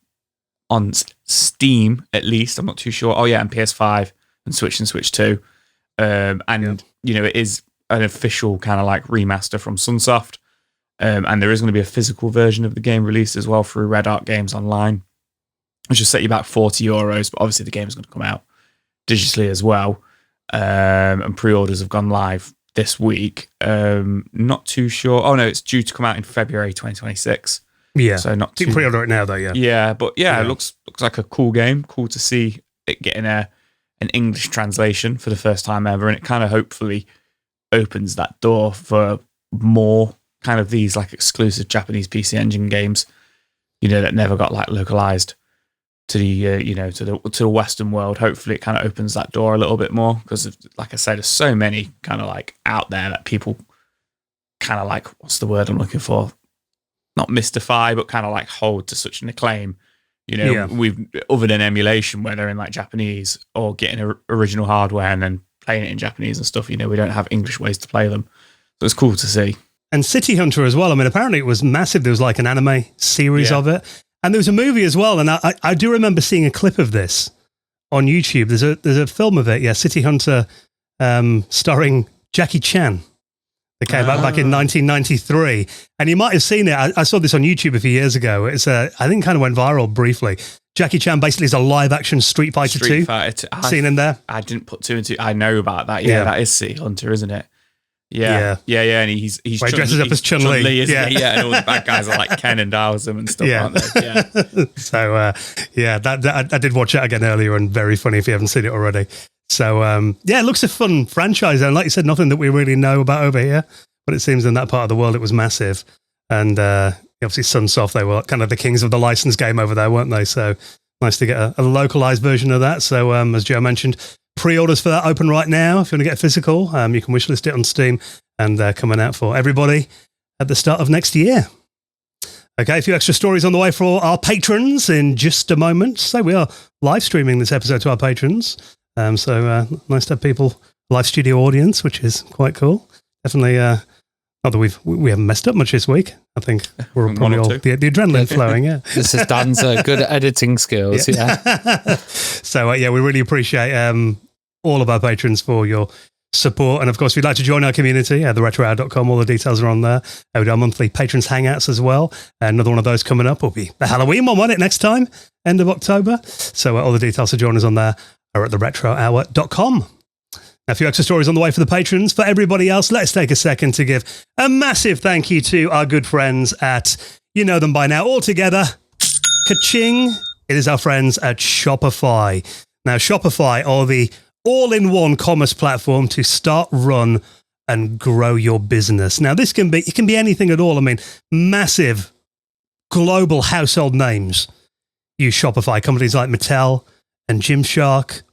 Steam at least. I'm not too sure. Oh yeah, and PS5 and Switch 2. It is an official kind of like remaster from Sunsoft. And there is going to be a physical version of the game released as well through Red Art Games Online, which will set you back €40. But obviously the game is going to come out digitally as well. And pre-orders have gone live this week. Not too sure. Oh no, it's due to come out in February 2026.
Yeah.
So not
you can pre-order it now though, yeah.
Yeah, but yeah, it looks like a cool game. Cool to see it getting an English translation for the first time ever, and it kind of hopefully opens that door for more kind of these like exclusive Japanese PC Engine games, that never got like localized to the to the Western world. Hopefully it kind of opens that door a little bit more, because like I said, there's so many kind of like out there that people kind of like, what's the word I'm looking for? Not mystify, but kind of like hold to such an acclaim. We've, other than emulation where they're in like Japanese, or getting original hardware and then playing it in Japanese and stuff, we don't have English ways to play them. So it's cool to see.
And City Hunter as well. I mean, apparently it was massive. There was like an anime series of it. And there was a movie as well, and I do remember seeing a clip of this on YouTube. There's a film of it, City Hunter, starring Jackie Chan. That came out back in 1993, and you might have seen it. I saw this on YouTube a few years ago. It's I think kind of went viral briefly. Jackie Chan basically is a live action Street Fighter 2 scene in there.
I didn't put two and two. I know about that. Yeah, that is City Hunter, isn't it? Yeah. And he's
he dresses up as Chun-Li,
isn't he? Yeah, and all the bad guys are like Ken and Daoism and stuff, aren't they? Yeah.
So that I did watch it again earlier, and very funny if you haven't seen it already. So it looks a fun franchise, and like you said, nothing that we really know about over here, but it seems in that part of the world it was massive. And obviously Sunsoft, they were kind of the kings of the licensed game over there, weren't they? So nice to get a localized version of that. So as Joe mentioned, pre-orders for that open right now. If you want to get physical, you can wishlist it on Steam, and they're coming out for everybody at the start of next year. Okay, a few extra stories on the way for our patrons in just a moment. So we are live streaming this episode to our patrons. So nice to have people, live studio audience, which is quite cool. Definitely, not that we haven't messed up much this week. I think we're probably all the adrenaline flowing. Yeah,
this is Dan's good editing skills. Yeah.
So we really appreciate all of our patrons for your support, and of course, if you'd like to join our community, theretrohour.com, all the details are on there. We do our monthly patrons hangouts as well. Another one of those coming up will be the Halloween one, won't it, next time, end of October? So all the details to join us on there are at theretrohour.com. A few extra stories on the way for the patrons. For everybody else, let's take a second to give a massive thank you to our good friends at, you know them by now, all together, ka-ching. It is our friends at Shopify. Now, Shopify are the all-in-one commerce platform to start, run, and grow your business. Now, it can be anything at all. I mean, massive global household names use Shopify. Companies like Mattel and Gymshark.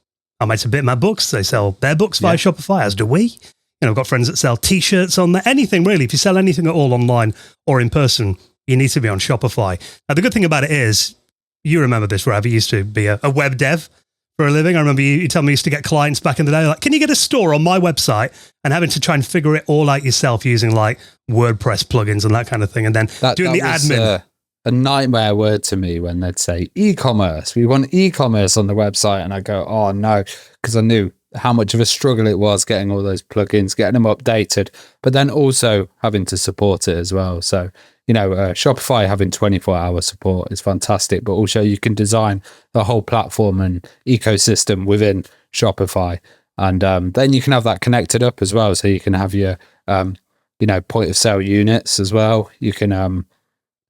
Our mates at Bitmap Books, they sell their books via Shopify, as do we. You know, I've got friends that sell T-shirts on there. Anything, really. If you sell anything at all online or in person, you need to be on Shopify. Now, the good thing about it is, you remember this, Ravi, used to be a web dev for a living. I remember you telling me you used to get clients back in the day, like, can you get a store on my website? And having to try and figure it all out yourself using, like, WordPress plugins and that kind of thing. And then doing the admin.
A nightmare word to me when they'd say e-commerce. We want e-commerce on the website, and I go, oh no, because I knew how much of a struggle it was getting all those plugins, getting them updated, but then also having to support it as well. So, you know, Shopify having 24-hour support is fantastic, but also you can design the whole platform and ecosystem within Shopify, and then you can have that connected up as well. So you can have your, point of sale units as well. You can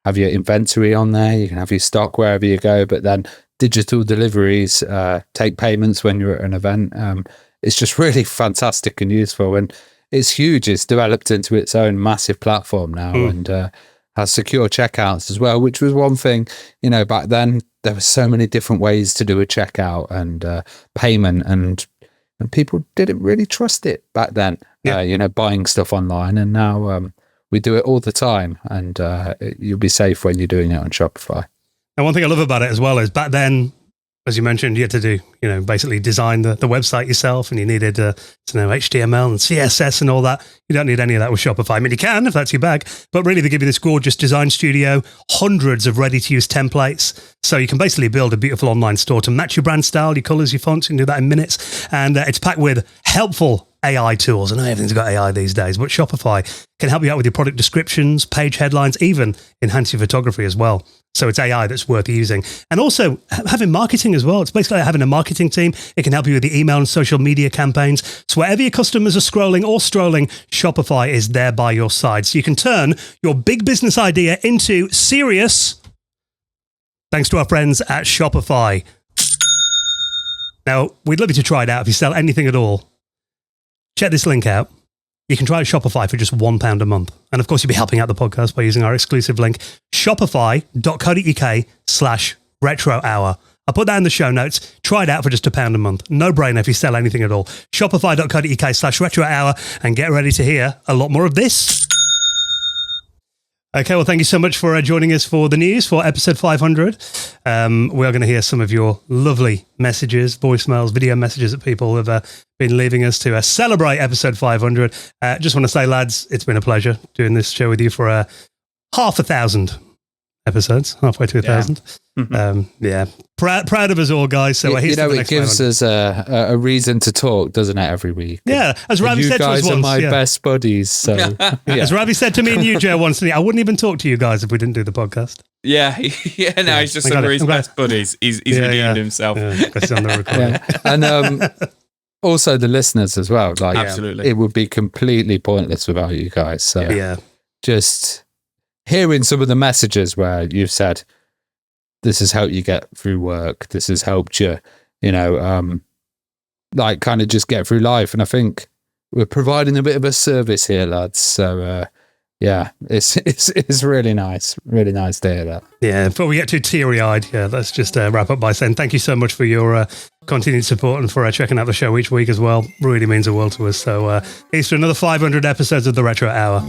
have your inventory on there, you can have your stock wherever you go, but then digital deliveries, take payments when you're at an event. It's just really fantastic and useful, and it's huge. It's developed into its own massive platform now, and has secure checkouts as well, which was one thing, you know, back then there were so many different ways to do a checkout and payment, and people didn't really trust it back then, buying stuff online, and now we do it all the time, and you'll be safe when you're doing it on Shopify.
And one thing I love about it as well is back then, as you mentioned, you had to do, basically design the website yourself, and you needed to know HTML and CSS and all that. You don't need any of that with Shopify. I mean, you can if that's your bag, but really they give you this gorgeous design studio, hundreds of ready-to-use templates. So you can basically build a beautiful online store to match your brand style, your colors, your fonts. You can do that in minutes. And it's packed with helpful AI tools. I know everything's got AI these days, but Shopify can help you out with your product descriptions, page headlines, even enhance your photography as well. So it's AI that's worth using. And also having marketing as well. It's basically like having a marketing team. It can help you with the email and social media campaigns. So wherever your customers are scrolling or strolling, Shopify is there by your side. So you can turn your big business idea into serious, thanks to our friends at Shopify. Now, we'd love you to try it out if you sell anything at all. Check this link out. You can try Shopify for just £1 a month. And of course, you'll be helping out the podcast by using our exclusive link, shopify.co.uk/retrohour. I'll put that in the show notes. Try it out for just £1 a month. No brainer if you sell anything at all. Shopify.co.uk/retrohour, and get ready to hear a lot more of this. Okay, well, thank you so much for joining us for the news for episode 500. We are going to hear some of your lovely messages, voicemails, video messages that people have been leaving us to celebrate episode 500. Just want to say, lads, it's been a pleasure doing this show with you for 1,000 episodes, halfway to 1,000. Proud of us all, guys. So
it gives us a reason to talk, doesn't it, every week?
Yeah, as Ravi said to us once.
You guys are my best buddies. So,
As Ravi said to me and you, Joe, once, I wouldn't even talk to you guys if we didn't do the podcast.
He's just some of his best buddies. He's redeemed himself.
Because on the recording.
And also the listeners as well. Like,
absolutely,
it would be completely pointless without you guys. So just hearing some of the messages where you've said, this has helped you get through work, this has helped you, kind of just get through life. And I think we're providing a bit of a service here, lads. So, it's really nice to hear that.
Yeah, before we get too teary-eyed, let's just wrap up by saying thank you so much for your continued support and for checking out the show each week as well. Really means the world to us. So here's to another 500 episodes of the Retro Hour.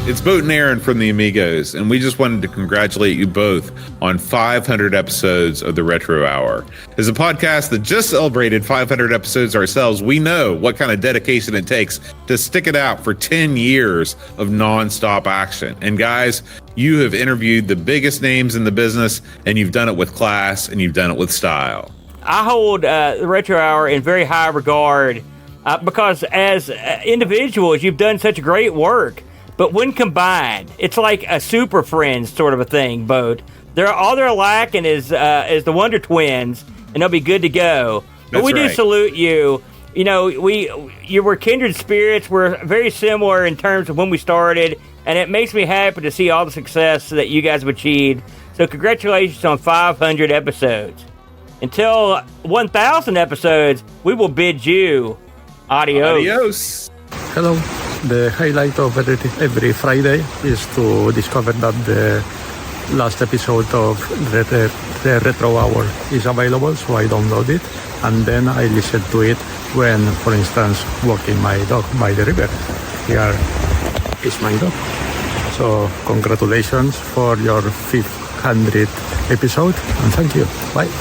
It's Boat and Aaron from the Amigos, and we just wanted to congratulate you both on 500 episodes of the Retro Hour. As a podcast that just celebrated 500 episodes ourselves, we know what kind of dedication it takes to stick it out for 10 years of nonstop action. And guys, you have interviewed the biggest names in the business, and you've done it with class, and you've done it with style.
I hold the Retro Hour in very high regard because as individuals, you've done such great work. but when combined, it's like a Super Friends sort of a thing, Boat. All they're lacking is the Wonder Twins, and they'll be good to go. But
That's
we do
right.
salute you. You know, you were kindred spirits. We're very similar in terms of when we started, and it makes me happy to see all the success that you guys have achieved. So congratulations on 500 episodes. Until 1,000 episodes, we will bid you adios.
Adios.
Hello. The highlight of every Friday is to discover that the last episode of the Retro Hour is available, so I download it, and then I listen to it when, for instance, walking my dog by the river. Here is my dog. So congratulations for your 500th episode, and thank you. Bye.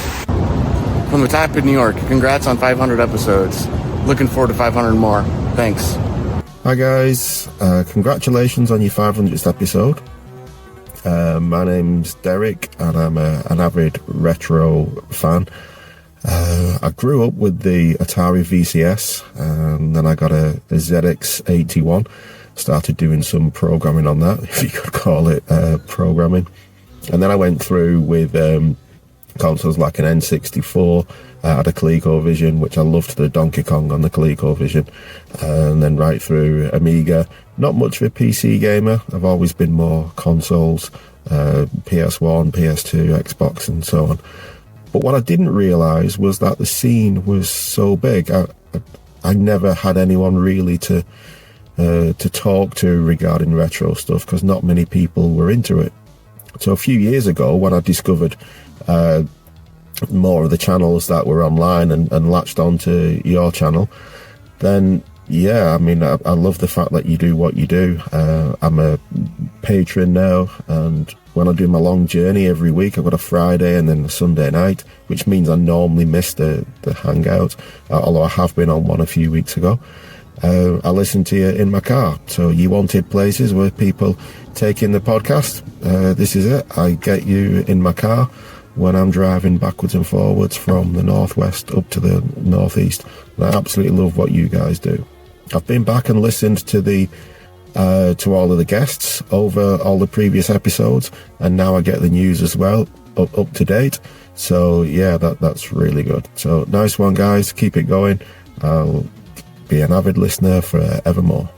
From the top of New York, congrats on 500 episodes. Looking forward to 500 more. Thanks.
Hi guys, congratulations on your 500th episode. My name's Derek and I'm an avid retro fan. I grew up with the Atari VCS and then I got a ZX81. Started doing some programming on that, if you could call it programming. And then I went through with consoles like an N64. I had a ColecoVision, which I loved the Donkey Kong on the ColecoVision, and then right through Amiga. Not much of a PC gamer. I've always been more consoles, PS1, PS2, Xbox, and so on. But what I didn't realise was that the scene was so big. I never had anyone really to talk to regarding retro stuff because not many people were into it. So a few years ago, when I discovered more of the channels that were online and latched onto your channel, then yeah, I mean, I love the fact that you do what you do. I'm a patron now, and when I do my long journey every week, I've got a Friday and then a Sunday night, which means I normally miss the hangout, although I have been on one a few weeks ago. I listen to you in my car. So you wanted places where people take in the podcast. This is it. I get you in my car when I'm driving backwards and forwards from the northwest up to the northeast. And I absolutely love what you guys do. I've been back and listened to to all of the guests over all the previous episodes, and now I get the news as well up to date. So yeah, that's really good. So nice one, guys. Keep it going. I'll be an avid listener forevermore.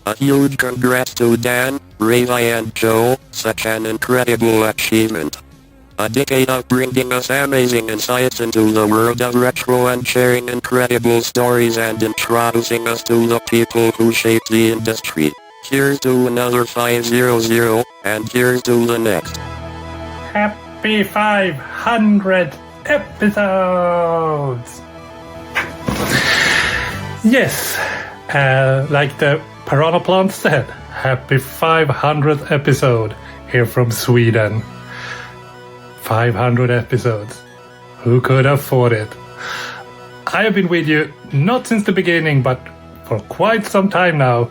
A huge congrats to Dan, Reva and Joe, such an incredible achievement. A decade of bringing us amazing insights into the world of retro and sharing incredible stories and introducing us to the people who shape the industry. Here's to another 500, and here's to the next.
Happy 500 episodes! Yes, like the piranha plant said, happy 500th episode here from Sweden. 500 episodes. Who could afford it? I have been with you not since the beginning, but for quite some time now,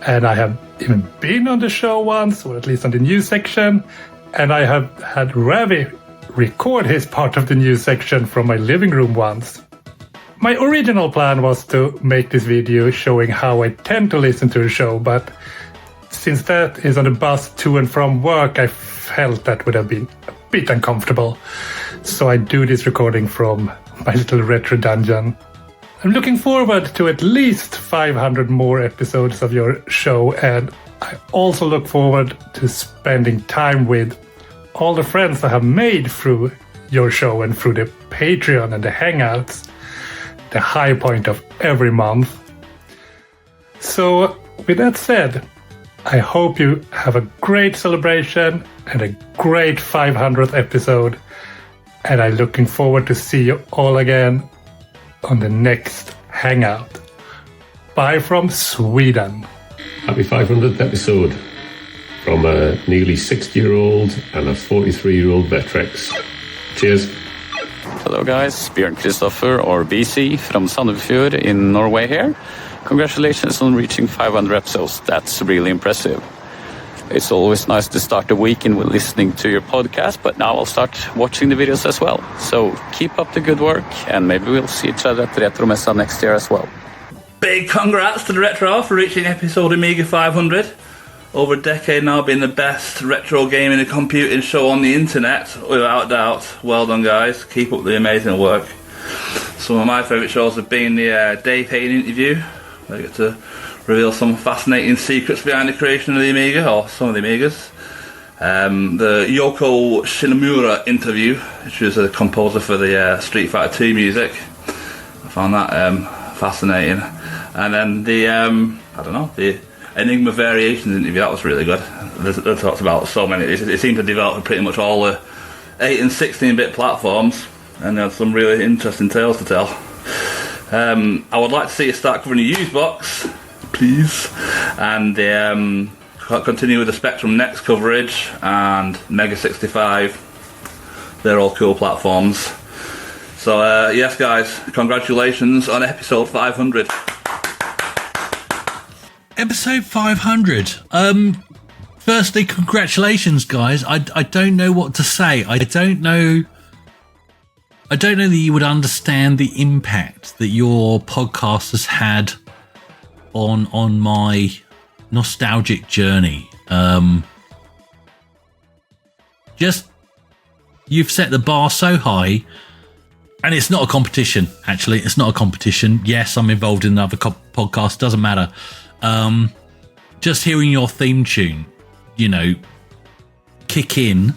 and I have even been on the show once, or at least on the news section, and I have had Ravi record his part of the news section from my living room once. My original plan was to make this video showing how I tend to listen to the show, but since that is on the bus to and from work, I felt that would have been a bit uncomfortable. So I do this recording from my little retro dungeon. I'm looking forward to at least 500 more episodes of your show, and I also look forward to spending time with all the friends I have made through your show and through the Patreon and the Hangouts, the high point of every month. So, with that said, I hope you have a great celebration and a great 500th episode, and I'm looking forward to see you all again on the next Hangout. Bye from Sweden.
Happy 500th episode from a nearly 60-year-old and a 43-year-old Vectrex. Cheers.
Hello guys, Björn Kristoffer or BC from Sandefjord in Norway here. Congratulations on reaching 500 episodes, that's really impressive. It's always nice to start the weekend with listening to your podcast, but now I'll start watching the videos as well. So keep up the good work, and maybe we'll see each other at the Retromessa next year as well.
Big congrats to the Retro for reaching episode Amiga 500. over a decade now, being the best retro gaming and computing show on the internet, without doubt. Well done, guys. Keep up the amazing work. Some of my favourite shows have been the Dave Hayden interview. I get to reveal some fascinating secrets behind the creation of the Amiga, or some of the Amigas. The Yoko Shinomura interview, which was a composer for the Street Fighter 2 music. I found that fascinating. And then the Enigma Variations interview, that was really good. They talked about so many. It seemed to develop pretty much all the 8 and 16-bit platforms, and they had some really interesting tales to tell. I would like to see you start covering the used box, please, and continue with the Spectrum Next coverage and Mega 65. They're all cool platforms. So yes, guys, congratulations on episode 500.
Episode 500. Firstly, congratulations, guys. I don't know what to say. I don't know that you would understand the impact that your podcast has had on my nostalgic journey. Just, you've set the bar so high, and it's not a competition. Actually, it's not a competition. Yes, I'm involved in another podcast. Doesn't matter. Just hearing your theme tune, kick in.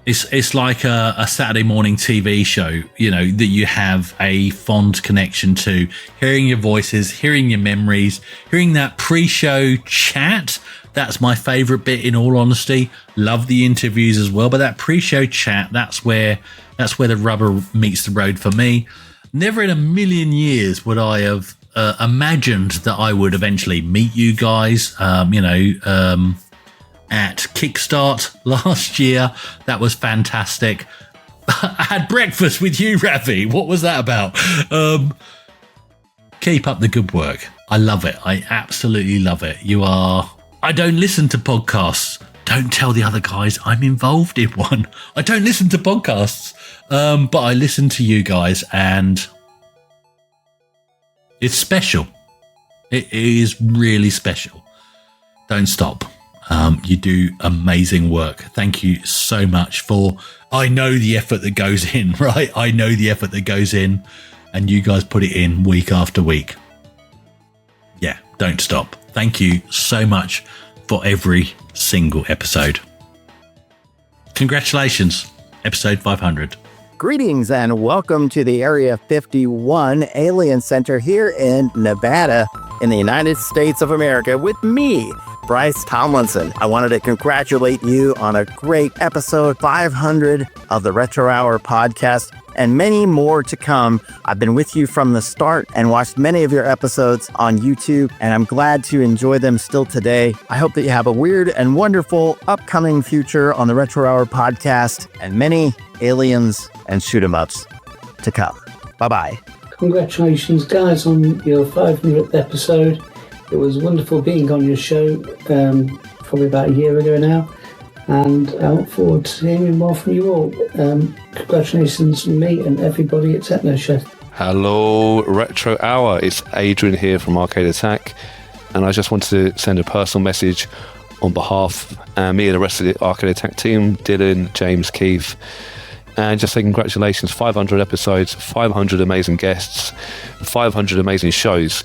It's like a Saturday morning TV show, that you have a fond connection to. Hearing your voices, hearing your memories, hearing that pre-show chat. That's my favourite bit, in all honesty. Love the interviews as well, but that pre-show chat, that's where the rubber meets the road for me. Never in a million years would I have imagined that I would eventually meet you guys, at Kickstart last year. That was fantastic. I had breakfast with you, Ravi. What was that about? Keep up the good work. I love it. I absolutely love it. I don't listen to podcasts. Don't tell the other guys I'm involved in one. I don't listen to podcasts, but I listen to you guys, and it's special. It is really special. Don't stop. You do amazing work. Thank you so much I know the effort that goes in, right? I know the effort that goes in, and you guys put it in week after week. Yeah, don't stop. Thank you so much for every single episode. Congratulations, episode 500.
Greetings and welcome to the Area 51 Alien Center here in Nevada in the United States of America with me, Bryce Tomlinson. I wanted to congratulate you on a great episode 500 of the Retro Hour podcast and many more to come. I've been with you from the start and watched many of your episodes on YouTube, and I'm glad to enjoy them still today. I hope that you have a weird and wonderful upcoming future on the Retro Hour podcast and many aliens and shoot 'em ups to come. Bye-bye.
Congratulations, guys, on your 500th episode. It was wonderful being on your show probably about a year ago now, and I look forward to hearing more from you all. Congratulations from me and everybody at TechnoShed.
Hello, Retro Hour. It's Adrian here from Arcade Attack, and I just wanted to send a personal message on behalf of me and the rest of the Arcade Attack team, Dylan, James, Keith, and just say congratulations. 500 episodes, 500 amazing guests, 500 amazing shows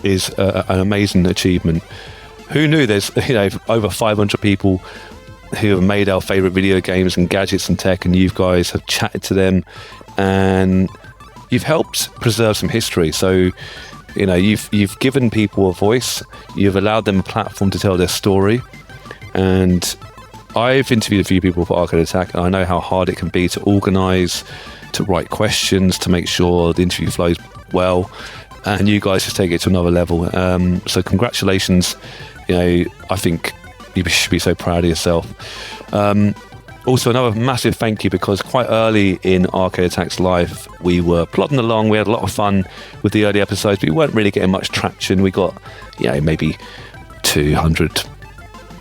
is an amazing achievement. Who knew there's over 500 people who have made our favorite video games and gadgets and tech, and you guys have chatted to them and you've helped preserve some history. So you've given people a voice, you've allowed them a platform to tell their story. And I've interviewed a few people for Arcade Attack, and I know how hard it can be to organise, to write questions, to make sure the interview flows well, and you guys just take it to another level. So congratulations. I think you should be so proud of yourself. Also, another massive thank you, because quite early in Arcade Attack's life, we were plodding along. We had a lot of fun with the early episodes, but we weren't really getting much traction. We got, maybe 200,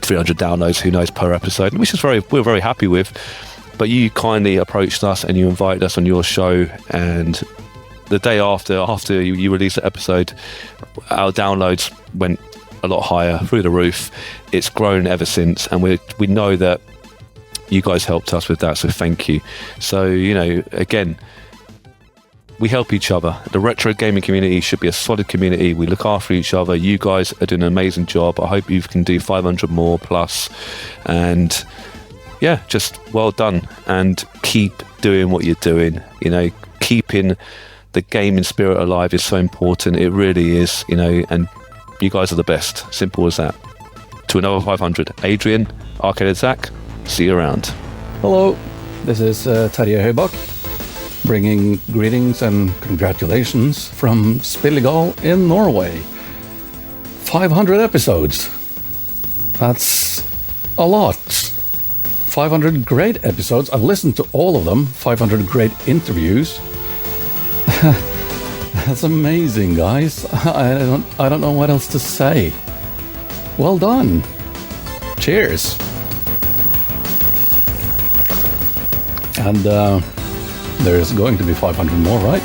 300 downloads, who knows, per episode, which is we're very happy with. But you kindly approached us and you invited us on your show, and the day after you released the episode, our downloads went a lot higher, through the roof. It's grown ever since, and we know that you guys helped us with that, so thank you. So, you know, again, we help each other. The retro gaming community should be a solid community. We look after each other. You guys are doing an amazing job. I hope you can do 500 more plus. And yeah, just well done. And keep doing what you're doing. You know, keeping the gaming spirit alive is so important. It really is, you know, and you guys are the best. Simple as that. To another 500. Adrian, Arcade Attack, see you around.
Hello, this is Terje Høybakk, bringing greetings and congratulations from Spillegal in Norway. 500 episodes. That's a lot. 500 great episodes. I've listened to all of them. 500 great interviews. That's amazing, guys. I don't know what else to say. Well done. Cheers. And there's going to be 500 more, right?